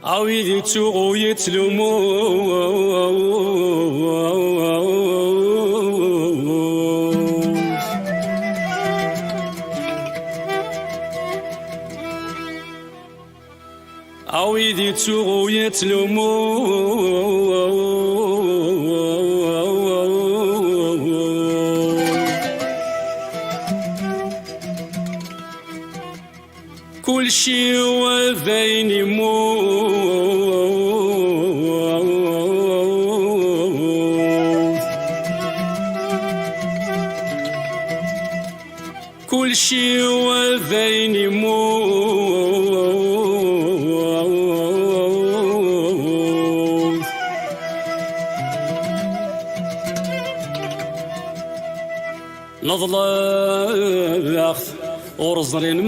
عويدي تسوقو يتلمو عويدي تسوقو يتلمو كل شي وذين يموت كل شي وذين يموت نظلة ورزرين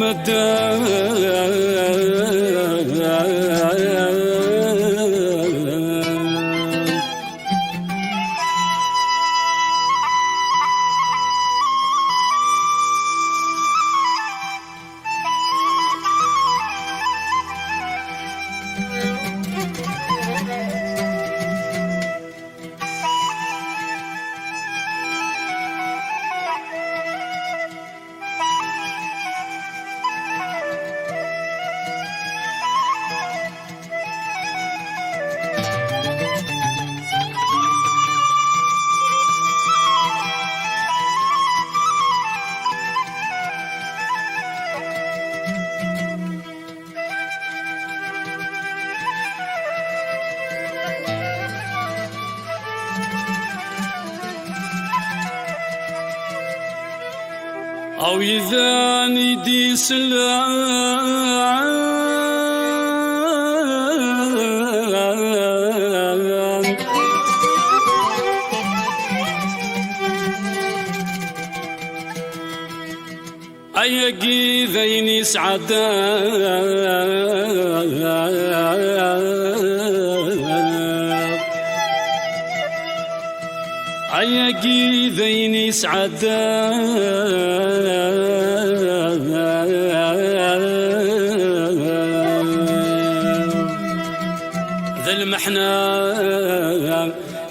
أو إذا ندي سلام أيقي ذيني سعداء أيقي ذيني سعداء ذا المحنى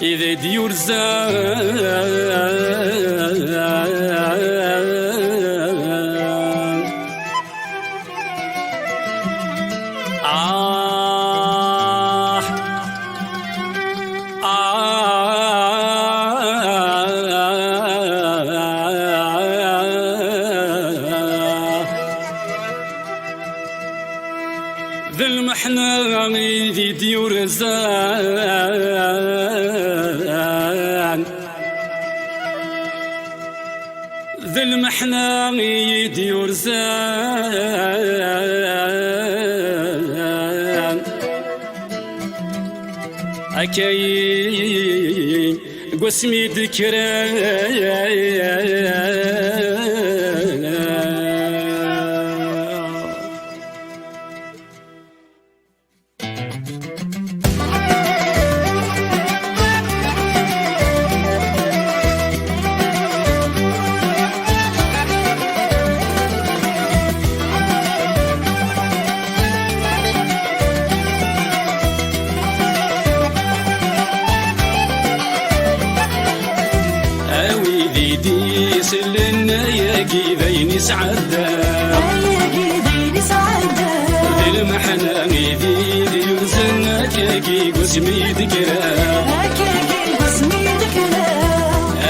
إذا ديور ذا المحنى يدي ديور زان ذا المحنى يدي زان أكاي قسمي ذكرى سلنا ياقي ذيني سعدا ذي المحنى ميدي يرزنا كاكي قسمي ذكرى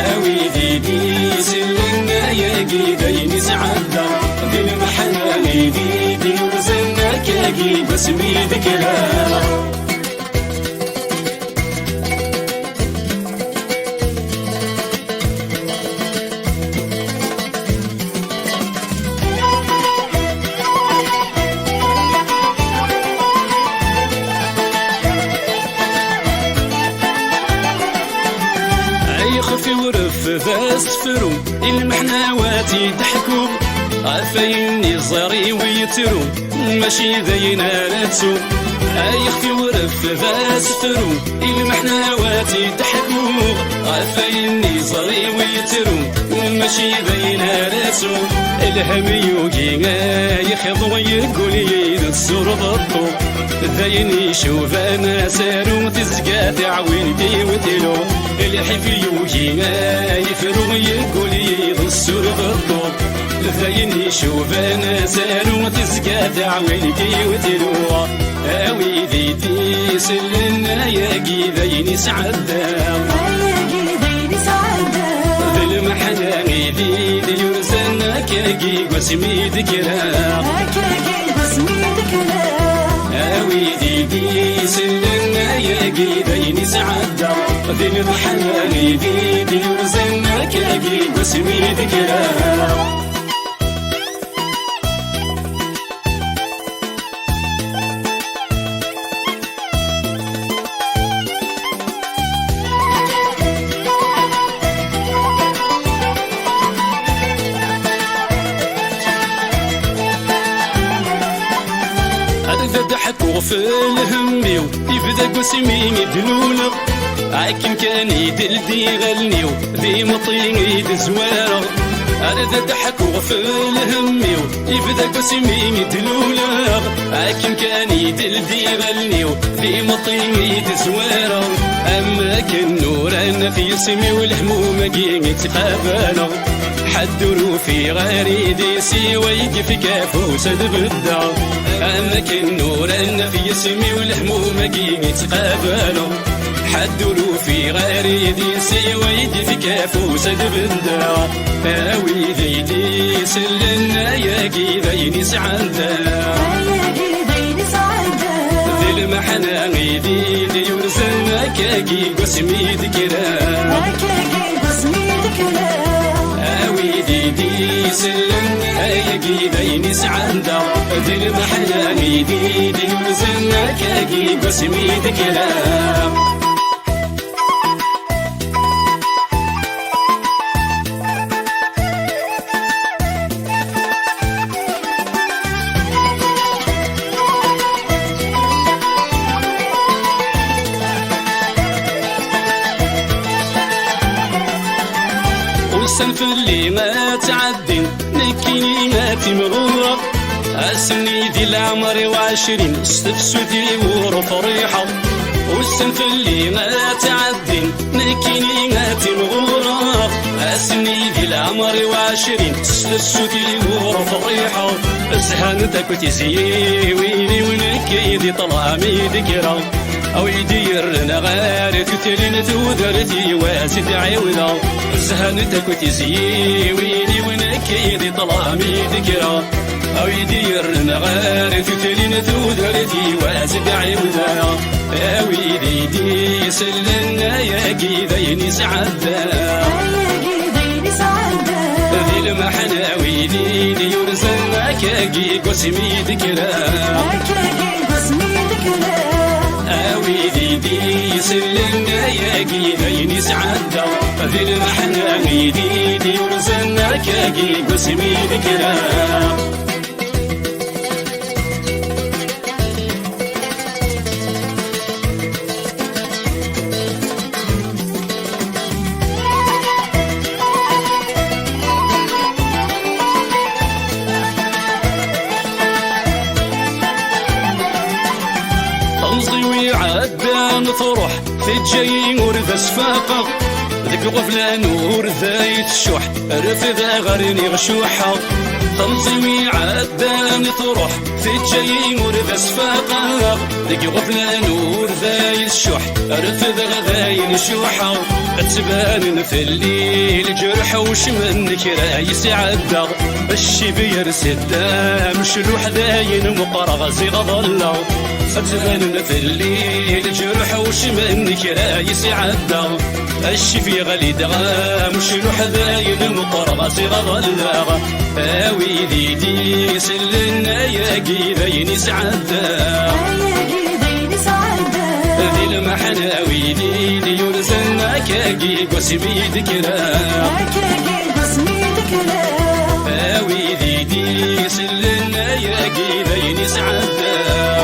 اوي ديدي سلنا ياقي ذيني سعدا ذي المحنى ميدي يرزنا كاكي قسمي ذكرى يخفي ورف فاستفرو المحناوات يضحكوا عفايني الزري ويترو ماشي ذينا لاتسو يخفي ورف فاستفرو المحناوات يضحكوا عفايني الزري ويترو ماشي ذينا لاتسو الهم يوقي يخضو يقول يد السور ضبطو ذاين يشوف انا سارو تزقى تعوين بي وتلو الحيف يوجي يفرو يقول يد السور ضبطو ذاين يشوف انا سارو تزقى تعوين بي وتلو اوي ذيتي سلنا يا قيذين سعدا المحنة غيدي دي يرزنا كاقي قسمي ذكرى اوي دي سلنا يا قيدين سعدا ذي المحنة غيدي دي يرزنا كاقي قسمي ذكرى ضحكوا في الهميو يبدا قسمي دلولة عاكم كان يدلدي غلنيو ذي مطين يد زوارة أرد ضحكوا في الهميو يبدا قسمي دلولة عاكم كان يدلدي غلنيو ذي مطين يد زوارة أما كان نور أنا في اسمي والهموم قيمي تقابلوا حدروا في غير ديسي ويقف كافوس بالدع أما كان نور أنا في اسمي والهموم قيمي تقابلوا حدروا في غير ديسي ويقف كافوس بالدع أوي ذي ديس لنا يا قيذين سعدا ذي المحنة غيدي دي يرزلنا كاقي قسمي ذكرى اوي دي سلم ايقي بين سعدا ذي المحنة غيدي دي يرزلنا كاقي قسمي ذكرى السنف اللي ما تعدين نكيني ما تمغورة أسني ذي العمر وعشرين استفسو ذي ورفريحة والسنف اللي ما تعدين نكيني ما تمغورة أسني ذي العمر وعشرين استفسو ذي ورفريحة زهانتك وتزيي ويلي ونكي ذي طلامي ذكرى أو يديرنا غارت تلين تودرتي واسد عيونا زهانتك وتزيي ويلي ونكيدي طلامي ذكرى أو يديرنا غارت تلين تودرتي واسد عيونا أو يدي سلنا يا قيذين سعدا ذي المحنة ويدي يرزلنا كاقي قسمي ذكرى اوي دي سلنا يا قيذين سعدا ذي المحنة غيدي دي يرزلنا كاقي قسمي ذكرى عدان فرح في الجاي ورث اسفاقه ذيك الغفلة نور ذايت الشح رفض غرني غشوحة تنظيمي عدان تروح في الجاي ورث اسفاقه ذيك الغفلة نور ذايت الشح رفض غذاين شوحة تبان في الليل جرح وش منك رايس عدا الشيب يرسد مشلوح ذاين مقرغ زي غضلا تبان في الليل جرح وش منك رايس عدا الشفي غلي دغا مشلوح ذاين مقرغ زي غضلا اوي دي سلنا يا قيذين سعدا ذي المحنة ويدي يرزلنا كاقي قسمي ذكرى اوي دي سلنا يا قيذين سعدا